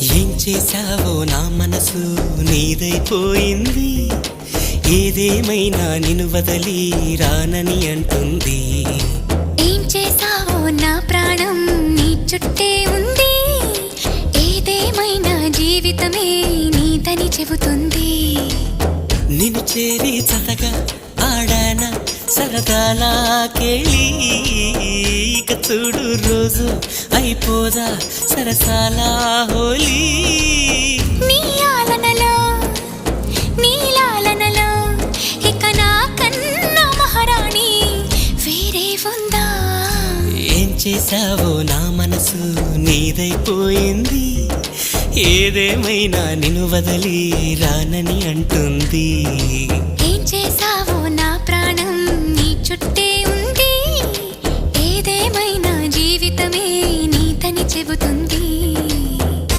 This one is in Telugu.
ఏం చేశావో నా మనసు నీదైపోయింది. ఏదేమైనా నిన్ను వదలి రానని అంటుంది. ఏం చేశావో నా ప్రాణం నీ చుట్టే ఉంది. ఏదేమైనా జీవితమే నీదని చెబుతుంది. నిన్ను చేరి చతగా ఆడాన సరదాలా కేళి. ఇక చూడు రోజు అయిపోదా సరసాలా హోలీ. నీ ఆలనలో నీ లాలనలో ఇక నా కన్నా మహారాణి వేరే ఉందా? ఏం చేశావో నా మనసు నీదైపోయింది. ఏదేమైనా నిన్ను వదలి రానని అంటుంది. ఏం చేశావో నా ప్రాణం నీ చుట్టే ఉంది. ఏదేమైనా జీవితమే నీతని చెబుతుంది.